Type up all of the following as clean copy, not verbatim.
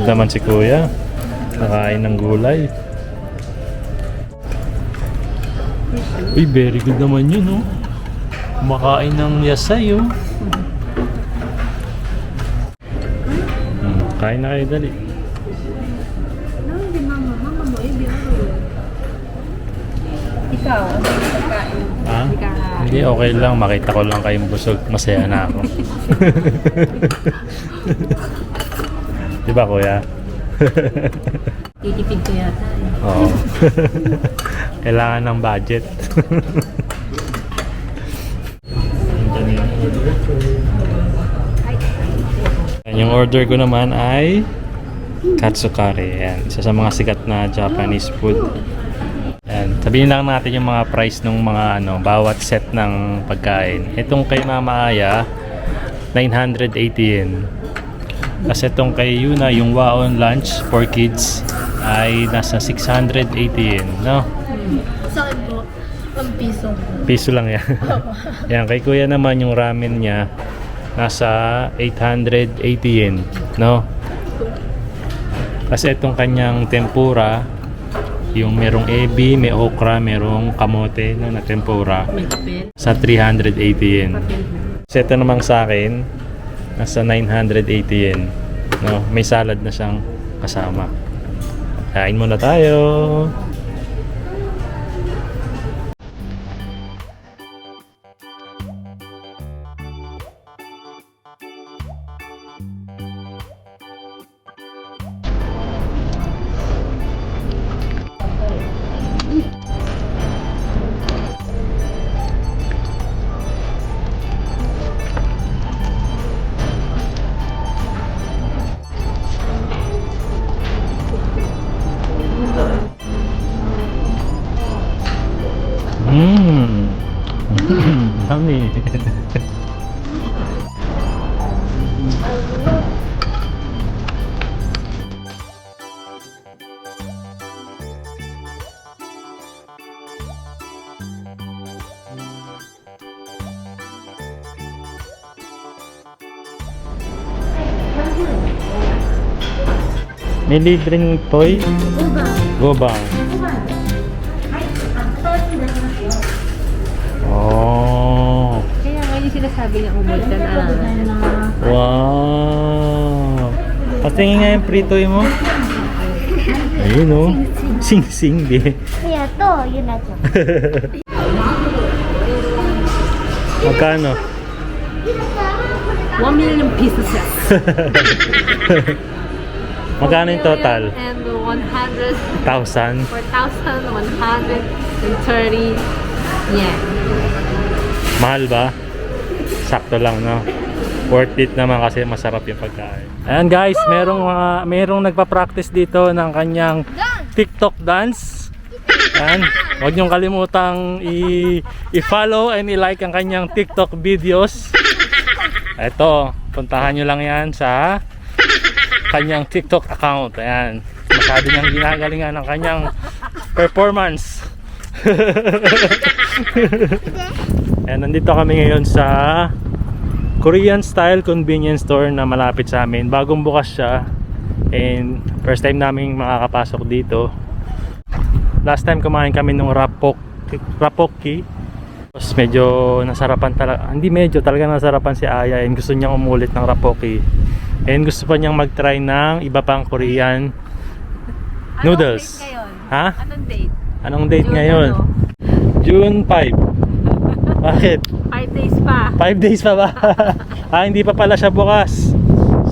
good naman si Kuya. Nakain ng gulay. Uy, very good naman yun, oh. Kumakain ng yasay, oh. Kain na kayo, dali. Hindi, mama. Mama mo, ikaw, ano yung pagkain? Ha? Hindi ka... Hindi, okay lang. Makita ko lang kayong busog. Masaya na ako. Diba, Kuya? Titipid ko yata eh. Oo. Kailangan ng budget. Yung order ko naman ay katsukari. Yan. Isa sa mga sikat na Japanese food. Yan. Sabihin lang natin yung mga price ng mga bawat set ng pagkain. Itong kay Mama Aya, 980 yen. Kasi itong kay Yuna, yung Waon lunch for kids ay nasa 680 yen, no? Sa akin po, ang piso. Piso lang yan. Yan, kay Kuya naman yung ramen niya nasa 880 yen, no? Kasi itong kanyang tempura, yung merong ebi, may okra, merong kamote na tempura, May kapil. sa 380 yen. Kapil. Kasi ito namang sa akin, nasa 980 yen. No? May salad na siyang kasama. Kain muna tayo. Yummy. May libreng toy? Gobang. Oh. Kaya ngayon sinasabi niya umod ka na. Wow. Patingin nga yung pritoy mo. Ayun, oh. Sing-sing, di. Kaya to, yun na to. Magkano? 1 million pesos. Magkano yung total? And 100, 1,000? 4,130 yen. Mahal ba? Sakto lang, no? Worth it naman kasi masarap yung pagkain. Ayan guys, merong nagpa-practice dito ng kanyang TikTok dance. Ayan, huwag niyong kalimutang i-follow and i-like ang kanyang TikTok videos. Eto, puntahan nyo lang yan sa kanyang TikTok account. Ayan, masyado niyang ginagalingan ng kanyang performance. Ayan, nandito kami ngayon sa Korean style convenience store na malapit sa amin. Bagong bukas siya and first time namin makakapasok dito. Last time kumain kami ng rapokki. Tapos medyo nasarapan talaga. Hindi medyo, talaga nasarapan si Aya and gusto niyang umulit ng rapokki. And gusto pa niyang mag-try ng iba pang Korean noodles. Anong date ngayon? Ha? Anong date? Anong date June ngayon? ano? June 5. Bakit? 5 days pa. 5 days pa ba? Hindi pa pala siya bukas.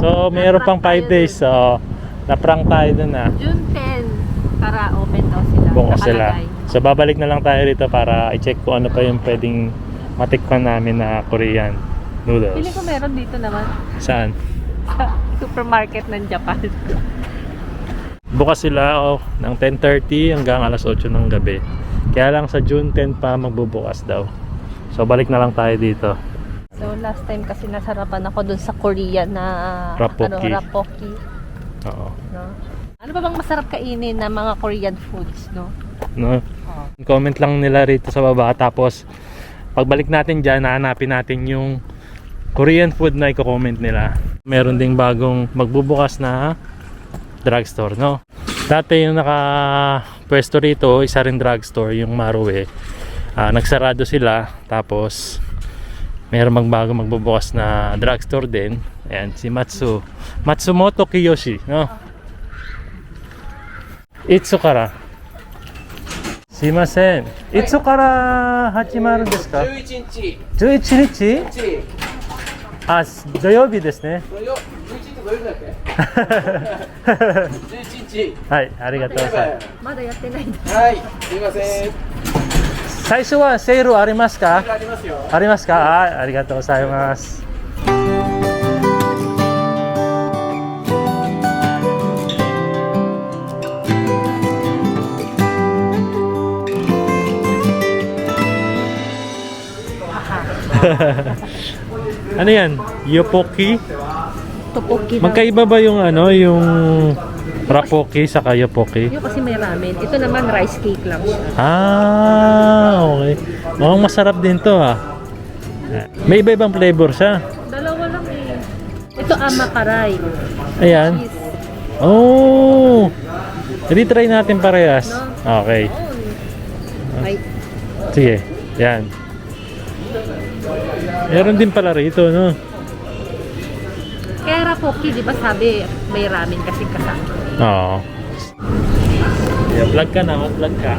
So, mayroon pang 5 days. So, na-prank tayo dun na. June 10 para open daw sila. Bukas sila. Nakalagay. So, babalik na lang tayo rito para i-check kung ano pa yung pwedeng matikman namin na Korean noodles. Pili ko meron dito naman Saan? sa supermarket ng Japan. Bukas sila ng 10:30 hanggang alas 8 ng gabi. Kaya lang sa June 10 pa magbubukas daw. So, balik na lang tayo dito. So last time kasi nasarapan ako dun sa Korea na Rapokki. rapokki. Oo. No? Ano ba bang masarap kainin na mga Korean foods, no? No? Comment lang nila rito sa baba. Tapos, pagbalik natin dyan, hahanapin natin yung Korean food na i-comment nila. Meron ding bagong magbubukas na drugstore, no? Dati yung nakapwesto rito, isa rin drugstore, yung Marue. Nagsarado sila, tapos mayroong magbago magbubukas na drugstore din. Ayan, si Matsumoto Kiyoshi, no? Itsukara. Simasen. Itsukara hachimaru desu ka? 11日 11日? 日 土曜日ですね。土曜11日土曜日だっけ11日はい、ありがとうございます。まだやってないんだ。はいすいません最初はセールありますか？ありますよありますか？はい、ありがとうございます。Ano yan? Yopoki? Topoki daw. Magkaiba ba yung yung rapoki sa yopoki? Yung kasi may ramen. Ito naman rice cake lang siya. Okay. Mukhang masarap din to May iba-ibang flavor siya. Dalawa lang eh. Ito amakaray. Ayan. Cheese. Oh! Retry natin parehas. Okay. Ay, Sige. Yan. Meron din pala rito, no? kaya rapoki, di ba sabi may ramen kasi kasama. Oo. Yeah, vlog ka na, vlog ka.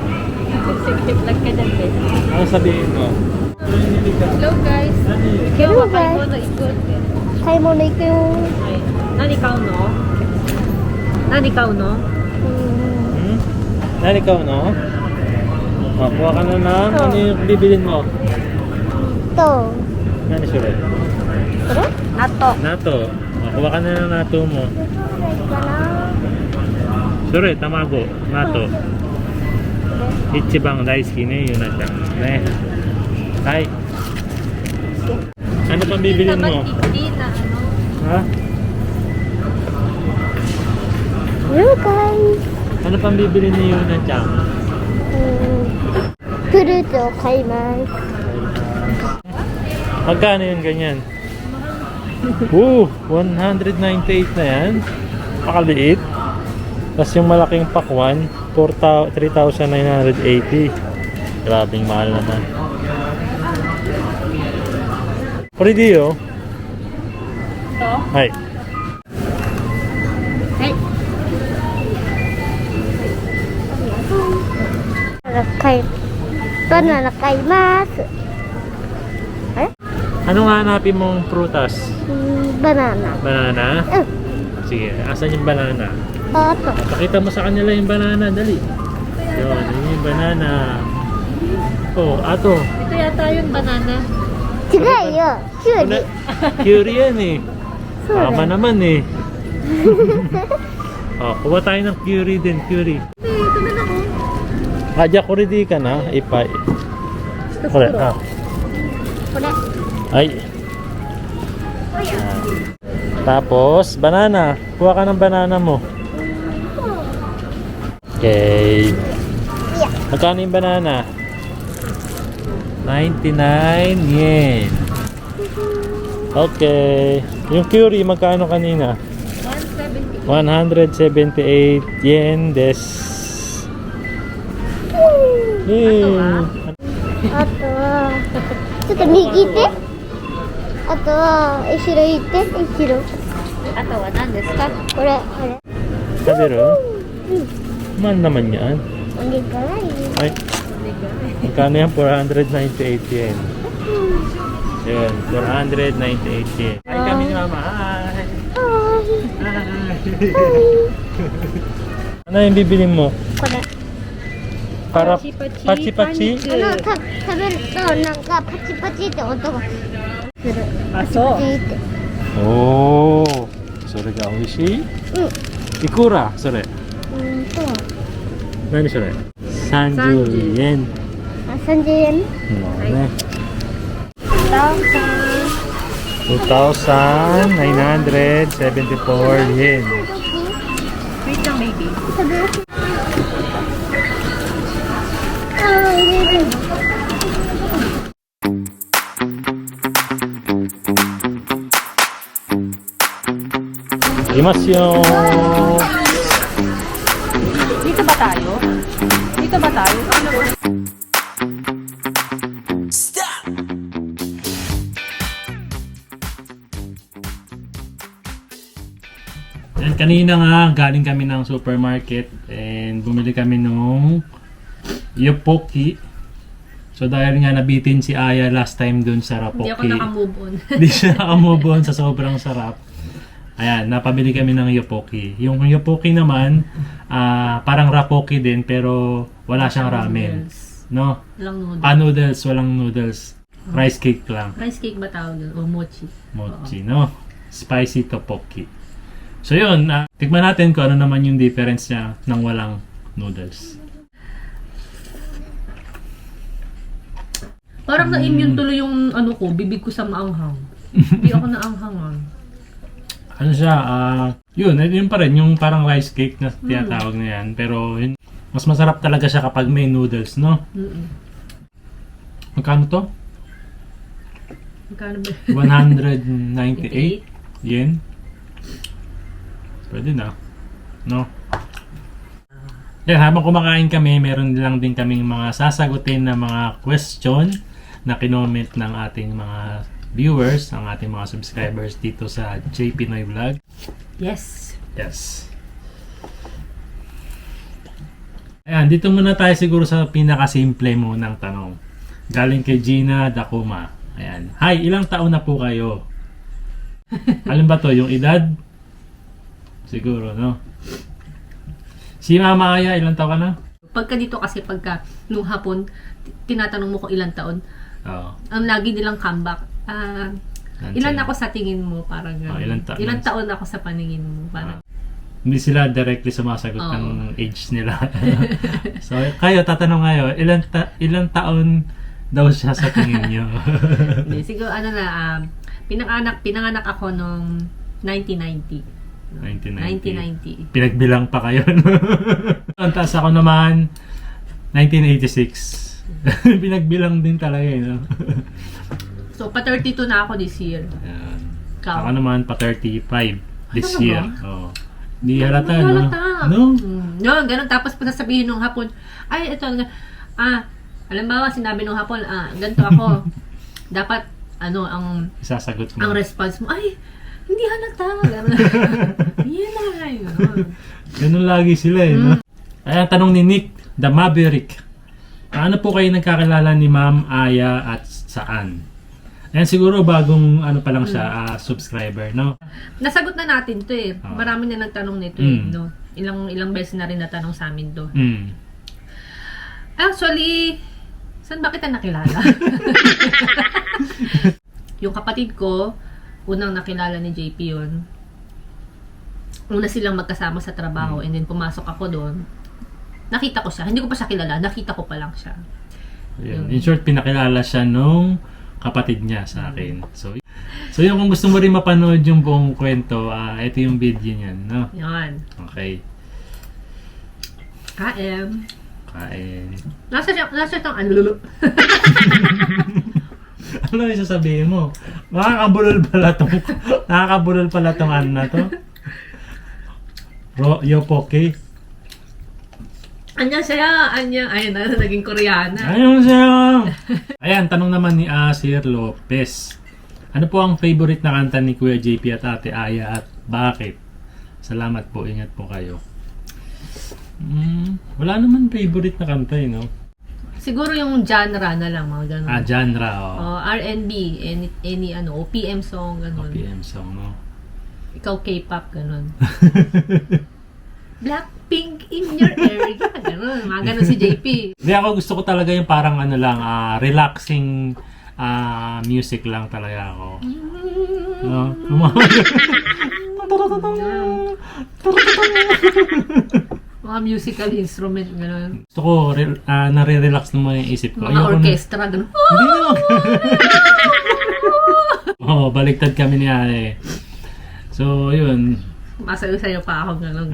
Sige, vlog ka dyan, Ben. Ano sabihin mo? Hello guys. Hello guys. Kaimono iku yo. Nani kao no? Nani kao no? Nani ikaw, no? Kuha ka na ng ano yung bibilin mo? To. Nani sure? Nato. Nato. Kuha ka na ng nato mo. Sure, tamago. Nato. Ichibang daisuki ne, Yuna-chan. Ne. Hi. Ano pang bibilin mo? Hindi na ano. Ha? Hello guys. Ano pang bibilin ni Yuna-chan? Fruit o kaimasu. Magkano yun ganyan? 198 na yan. Pakaliit. Tapos yung malaking pakwan, 3,980. Grabing mahal naman. Puridiyo. Ito? Hai. Hey. Banana kaimasu. Anong hanapin mong prutas? Banana. Banana? Sige, asan yung banana? Oto. Pakita mo sa kanila yung banana, dali. Yun, yun yung banana. Oh, ato. Ito yata yung banana. Chigayo. Kyuri. Curie yan eh. Sure. Tama naman eh. Kuha tayo ng curie din, curie. Ito na lang oh. Aja kuridi ka na, ipay. Kore, Kore. Ay. Tapos, banana. Kuha ka ng banana mo. Okay. Yeah. Magkano yung banana? 99 yen. Okay. Yung curry, magkano kanina? 170. 178 yen des. Yay. あとはちょっと右手あとは後ろ行って後ろ Ato,何ですか? これこれ Sabiro? Man naman yan. hindi ka na Ay, magkano yan? 498 yen. Yun, 498 yen. Hi kami ni Mama. Hi! Ano yung bibilin mo? これ Para Pachi-pachi, pachi-pachi? 食べるとなんかパチパチって音がする Ah, so. パチって Oh, それが美味しい? いくらそれ? 何それ? 30 yen. あ30円 Ne. 2,974 yen. Wait lang, baby. 食べるあー入れる いますよ ba tayo? Dito ba tayo? Ano ba? Yan, kanina nga galing kami ng supermarket and bumili kami nung Yopoki. So dahil nga nabitin si Aya last time dun sa Rapoki. Hindi ako naka-move on. Hindi siya nakamove on sa sobrang sarap. Ayan, napabili kami ng Yopoki. Yung Yopoki naman, parang Rapoki din pero wala siyang ramen. No? Walang noodles. Noodles, walang noodles. Rice cake lang. Rice cake ba tawag doon? O mochi. Mochi, no? Spicy tteokbokki. So yun, tikman natin kung ano naman yung difference niya ng walang noodles. Parang na-immune tuloy yung ano ko, bibig ko sa maanghang. Hindi ako naanghangan. Ano siya, yun pa rin, yung parang rice cake na tinatawag na yan. Pero yun, mas masarap talaga siya kapag may noodles, no? Magkano to? Magkano ba? 198 yen. Pwede na, no? Yan, habang kumakain kami, meron lang din kaming mga sasagutin na mga question na kinoment ng ating mga viewers, ang ating mga subscribers dito sa J Pinoy Vlog. Yes. Yes. Ayan, dito muna tayo siguro sa pinakasimple munang tanong. Galing kay Gina Dakuma. Ayan. Hi, ilang taon na po kayo? Alam ba to, yung edad? Siguro, no? Si Mama Aya, ilang taon ka na? Pagka dito kasi, nung hapon, tinatanong mo kung ilang taon, Oo. ang lagi nilang comeback, ilan ako sa tingin mo? Parang ilang taon ako sa paningin mo? Parang, Hindi sila directly sumasagot Oo. ng age nila. So, kayo, tatanong ngayon, ilang taon daw siya sa tingin nyo? hindi, siguro pinanganak ako nung 1990. 1990. Pinagbilang pa kayo. Ang taas ako naman, 1986. Pinagbilang din talaga eh, no? So, pa-32 na ako this year. Ayan. Ikaw? Ako naman pa 35 this Ano ba? year. Oo. Hindi halata, no? Halata. No? Yun, ganun. Tapos pa sasabihin nung hapon, ay, ito, alam ba, sinabi nung hapon, ganito ako. Dapat, ang Isasagot mo. response mo, ay, hindi halata. Yan na, yun. Ganun lagi sila eh, no? Ayan, tanong ni Nick, the Maverick. Paano po kayo nagkakilala ni Ma'am Aya at saan? Ayan, siguro bagong pa lang siya, subscriber, no? Nasagot na natin to eh. Marami na nagtanong nito eh, no? Ilang beses na rin natanong sa amin to. Actually, saan ba kita nakilala? Yung kapatid ko, unang nakilala ni JP yun. Una silang magkasama sa trabaho and then pumasok ako doon. Nakita ko siya. Hindi ko pa siya kilala. Nakita ko pa lang siya. Yun. In short, pinakilala siya nung kapatid niya sa akin. So yun, kung gusto mo rin mapanood yung buong kwento, ito yung video niyan, no? Yan. Okay. KM. Kain. Nasa siyang anlulo. Ano yung sasabihin mo? Nakakabulol pala tong ano na to? Yopoki. Anya siya. Ayun na, naging Koreana. Ayun siya! Ayan, tanong naman ni Asir Lopez. Ano po ang favorite na kanta ni Kuya JP at Ate Aya at bakit? Salamat po, ingat po kayo. Wala naman favorite na kanta eh, no? Siguro yung genre na lang, mga ganun. Genre, R&B, any OPM song, ganun. OPM song, no? Ikaw K-pop, ganun. Blackpink in your area, ganun. Mga ganun si JP. Hindi, ako gusto ko talaga yung parang relaxing music lang talaga ako. No? Mga musical instrument, gano'n. Gusto ko, nare-relax naman yung isip ko. Mga orchestra, gano'n. Hindi naman. Baliktad kami ni Ate. So, yun. Masayo-sayo pa ako, gano'n.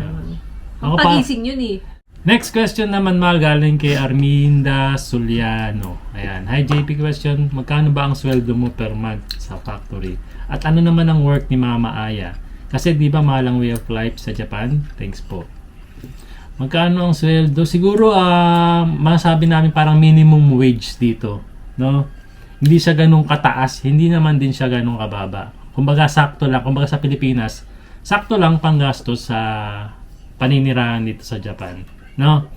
Ako Ang pagising yun eh. Next question naman, Mal, galing kay Arminda Suliano. Ayan. Hi, JP question. Magkano ba ang sweldo mo per month sa factory? At ano naman ang work ni Mama Aya? Kasi di ba mahal ang way of life sa Japan? Thanks po. Magkano ang sweldo? Siguro masabi namin parang minimum wage dito, no? Hindi siya ganun kataas, hindi naman din siya ganun kababa. Kumbaga sakto lang, kumbaga sa Pilipinas, sakto lang panggastos sa paninirahan dito sa Japan, no?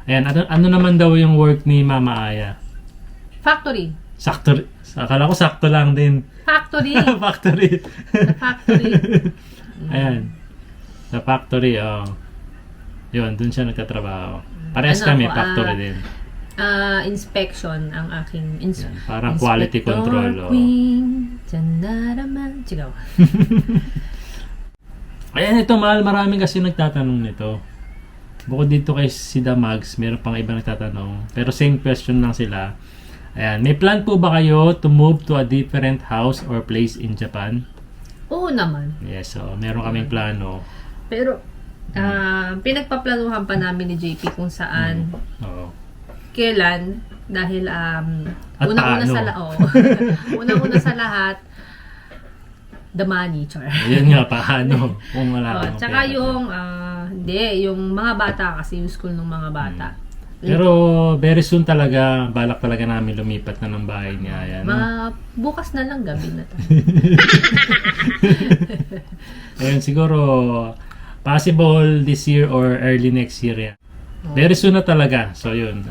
Ayan, ano naman daw yung work ni Mama Aya? Factory. Sakto, akala ko sakto lang din. Factory. Factory. Sa factory. Ayan. Sa factory, oh. Yun, dun siya nagtatrabaho. Parehas Ano kami, ako, factory din. Inspection ang aking Yan, parang quality control. Oh. Queen, Janaraman. Sigaw. Ayan, ito mahal, marami kasi nagtatanong nito. Bukod dito kay Sida Mags, meron pang iba nagtatanong. Pero same question lang sila. Ayan, may plan po ba kayo to move to a different house or place in Japan? Oo naman. Yes, so meron kaming plano. Pero, pinagpaplanuhan pa namin ni JP kung saan, Oo. kailan, dahil At unang-una paano? unang-una sa lahat, the money, char. Ayan nga, paano? Kung wala kang Tsaka pera. yung mga bata kasi, yung school ng mga bata. Pero very soon talaga, balak talaga namin lumipat na ng bahay niya. Ayan, no? Bukas na lang, gabi na tayo. Ayun, siguro possible this year or early next year yan. Very soon na talaga. So yun,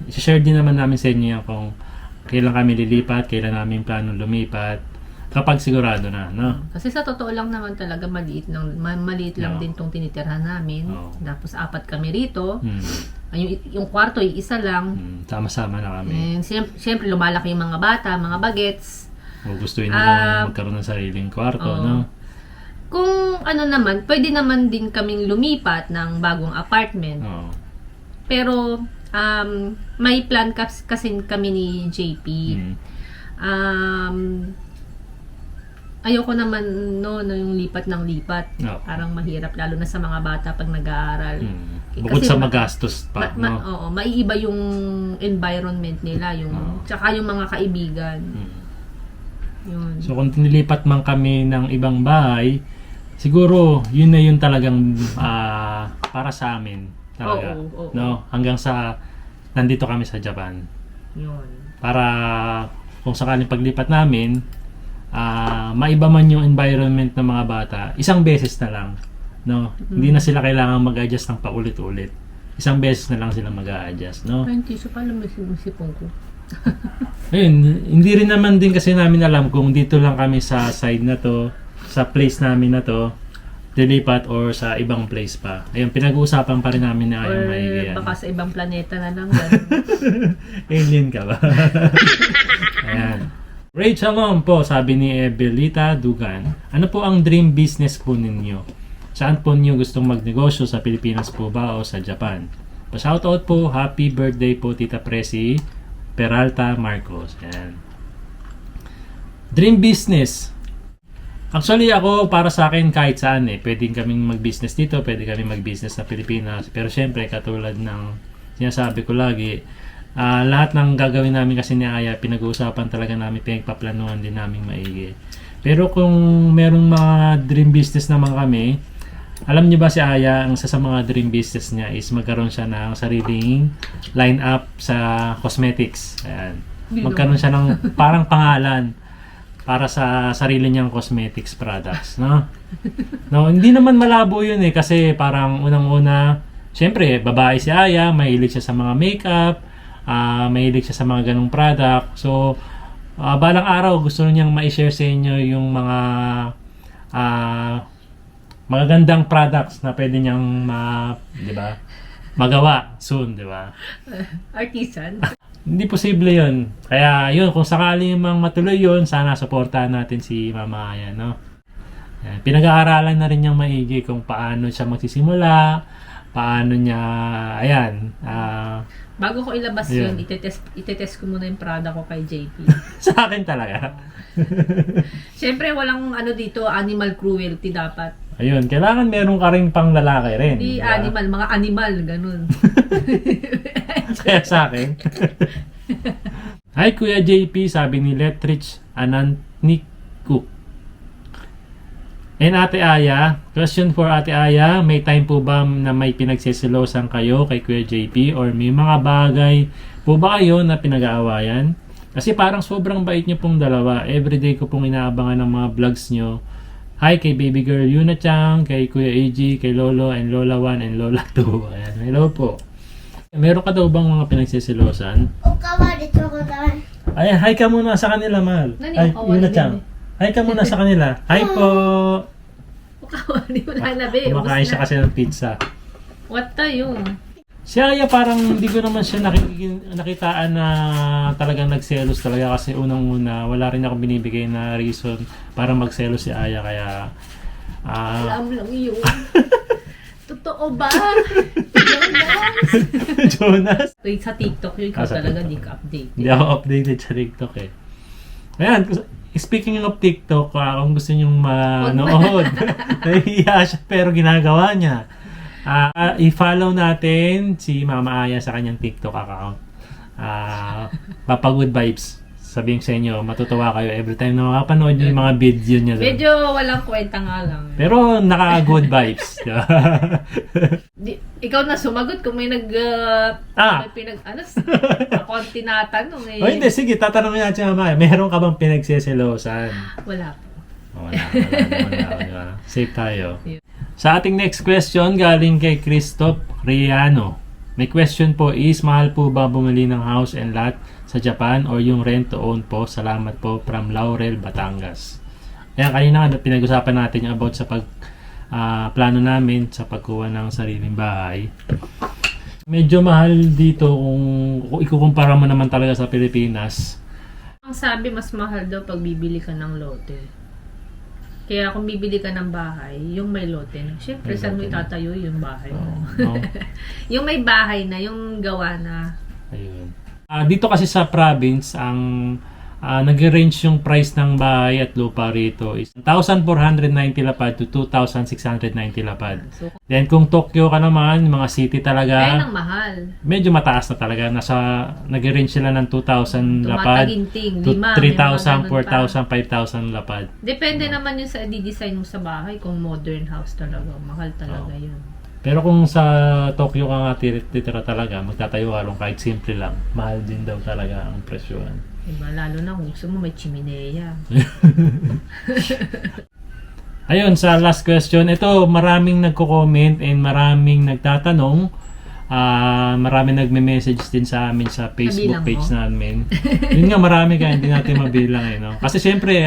i-share din naman namin sa inyo yan kung kailan kami lilipat, kailan namin plano lumipat, kapag sigurado na, no? Kasi sa totoo lang naman talaga, maliit lang No. din tong tinitirhan namin. No. Tapos 4 kami rito. Hmm. Yung kwarto, isa lang. Sama-sama na kami. And siyempre, lumalaki yung mga bata, mga bagets. O gustuin nila magkaroon ng sariling kwarto, Oo. no? Kung ano naman, pwede naman din kaming lumipat ng bagong apartment. Oo. Pero, may plan kasi kami ni JP. Ayoko naman no yung lipat ng lipat. Oo. Parang mahirap, lalo na sa mga bata pag nag-aaral. Bukod Kasi sa magastos pa, no? Oo, maiiba yung environment nila, tsaka yung mga kaibigan. Yun. So kung nilipat man kami ng ibang bahay, siguro yun na yun talagang para sa amin talaga. Oo. No? Hanggang sa nandito kami sa Japan. Yun. Para kung sakaling paglipat namin, maiba man yung environment ng mga bata, isang beses na lang. No? Hindi na sila kailangan mag-adjust ng paulit-ulit. Isang beses na lang sila mag-a-adjust, no? Ay, tissue pala, masipong ko. Ayun, hindi rin naman din kasi namin alam kung dito lang kami sa side na to, sa place namin na to, dilipat or sa ibang place pa. Ayun, pinag-uusapan pa rin namin na Or ayun maigi. baka sa ibang planeta na lang. Ganun. Alien ka ba? Ayan. Rachel Long po, sabi ni Ebelita Dugan, ano po ang dream business po ninyo? Saan po niyo gustong magnegosyo, sa Pilipinas po ba o sa Japan? Pa-shoutout po, happy birthday po Tita Presi Peralta Marcos. Ayan. Dream business. Actually ako, para sa akin kahit saan pwedeng kaming mag-business dito, pwede kaming mag-business sa Pilipinas. Pero syempre, katulad ng sinasabi ko lagi, lahat ng gagawin namin kasi ni Aya, pinag-uusapan talaga namin, pinagpaplanuhan din namin maigi. Pero kung merong mga dream business naman kami, alam niyo ba si Aya, ang isa sa mga dream business niya is magkaroon siya ng sariling line-up sa cosmetics. Ayan. Magkaroon siya ng parang pangalan para sa sarili niyang cosmetics products, no? No, hindi naman malabo 'yun kasi parang unang-una, syempre, babae si Aya, mahilig siya sa mga makeup, mahilig siya sa mga ganung product. So, balang araw gusto niyang ma-share sa inyo yung mga magagandang products na pwede niyang di ba? Magawa soon, di ba? Artisan. Hindi posible 'yun. Kaya 'yun, kung sakali mang matuloy 'yun, sana suportahan natin si Mama Aya, no? Yan, pinag-aaralan na rin niyang maigi kung paano siya magsisimula, paano niya, ayan, Bago ko ilabas Yeah. yun, itetest ko muna yung product ko kay JP. sa akin talaga. Siyempre, walang dito, animal cruelty dapat. Ayun, kailangan meron ka rin pang lalaki rin. Hindi diba? animal, mga animal, ganun. Kaya sa akin. Hi Kuya JP, sabi ni Letrich Anantniku. And Ate Aya, question for Ate Aya, may time po ba na may pinagsisilosan kayo kay Kuya JP or may mga bagay po ba kayo na pinag-aawayan? Kasi parang sobrang bait niyo pong dalawa. Everyday ko pong inaabangan ng mga vlogs niyo. Hi kay baby girl Yuna Chang, kay Kuya AG, kay Lolo and Lola 1 and Lola 2. Ayan, hello po. Meron ka daw bang mga pinagsisilosan? おかわりちょうだい。 Ay, hi ka muna sa kanila, Mal. Nani, Ay, kawali Yuna din Chang. Hi ka muna sa kanila. Hi po. Kawali, wala na be. Kumakain siya kasi ng pizza. What tayo? Si Aya parang hindi ko naman siya nakitaan na talagang nagselos talaga kasi unang-una wala rin ako binibigay na reason para magselos si Aya kaya Alam lang yun. Totoo ba? Jonas. Wait, sa TikTok yun, ikaw Sa talaga TikTok. di ka update. Hindi ako updated sa TikTok eh. Ayan, speaking of TikTok, kung gusto nyong manood, nahihiya siya pero ginagawa niya. I-follow natin si Mama Aya sa kanyang TikTok account. Papa Good Vibes. Sabihin sa inyo, matutuwa kayo every time na makapanood niyo yung mga video niya doon. Medyo walang kwenta nga lang. Pero naka-good vibes. Diba? Ikaw na sumagot kung may may ako ang tinatanong eh. O hindi, sige, tatanungin natin si Mama Aya. Meron ka bang pinagseselosan? Wala po. Wala. Safe tayo. Sa ating next question, galing kay Christoph Riano. May question po is, mahal po ba bumili ng house and lot sa Japan or yung rent to own po? Salamat po from Laurel, Batangas. Ayan, kanina nga pinag-usapan natin yung about sa plano namin sa pagkuha ng sariling bahay. Medyo mahal dito kung ikukumpara mo naman talaga sa Pilipinas. Ang sabi, mas mahal daw pag bibili ka ng lote. Kaya kung bibili ka ng bahay, yung may lote na. Siyempre, saan mo itatayo yung bahay mo? No? Yung may bahay na, yung gawa na. Ayun. Dito kasi sa province, ang nag-range yung price ng bahay at lupa rito is 1,490 lapad to 2,690 lapad. So, Then kung Tokyo ka naman, mga city kaya talaga, nang mahal. medyo mataas na talaga. Nag-range sila ng 2,000 lapad Tumataginting, to 3,000, 5,000. 4,000, 5,000 lapad. Depende naman yun sa di-design mo sa bahay. Kung modern house talaga, mahal talaga yun. Pero kung sa Tokyo ka nga titira talaga, magtatayo ka lang kahit simple lang. Mahal din daw talaga ang presyohan. Diba? Lalo na kung gusto mo may chimenea. Ayun, sa last question, ito maraming nagko-comment and maraming nagtatanong. Maraming nagme-message din sa amin sa Facebook Nabilang page mo? namin. Yun nga, marami kaya hindi natin mabilang eh, no? Kasi syempre,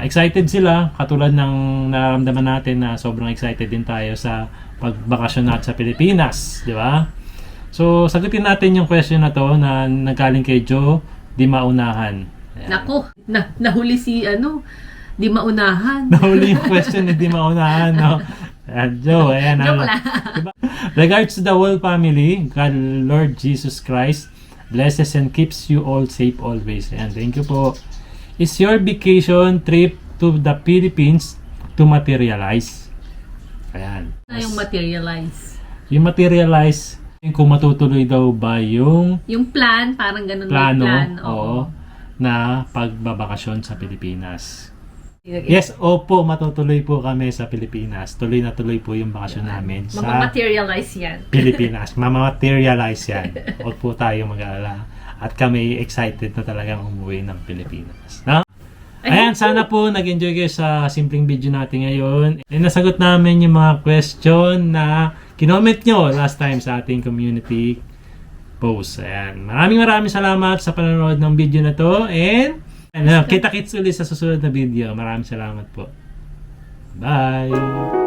excited sila, katulad ng nararamdaman natin na sobrang excited din tayo sa pagbakasyon natin sa Pilipinas, di ba? So, sagutin natin yung question na to na nagaling kay Joe Di Maunahan. Ayan. Naku, nahuli si di maunahan. Nahuli yung question ni Di Maunahan, no? Ayan, Joe, ayan. Joke lang. Diba? Regards to the whole family, God, Lord Jesus Christ, blesses and keeps you all safe always. Ayan, thank you po. Is your vacation trip to the Philippines to materialize? Ayan. Yung materialize. Yung materialize, kung matutuloy daw ba yung Yung plan, parang ganun plano, may plan. oo, na pagbabakasyon sa Pilipinas. Yes, opo, matutuloy po kami sa Pilipinas. Tuloy na tuloy po yung bakasyon namin sa Mamaterialize yan. Pilipinas. Mamaterialize yan. Huwag po tayo mag-alala. At kami excited na talagang umuwi ng Pilipinas. No? Ayan, sana po nag-enjoy kayo sa simpleng video natin ngayon. And nasagot namin yung mga question na kinoment nyo last time sa ating community post. Ayan. Maraming salamat sa panonood ng video na to. And kita-kits ulit sa susunod na video. Maraming salamat po. Bye!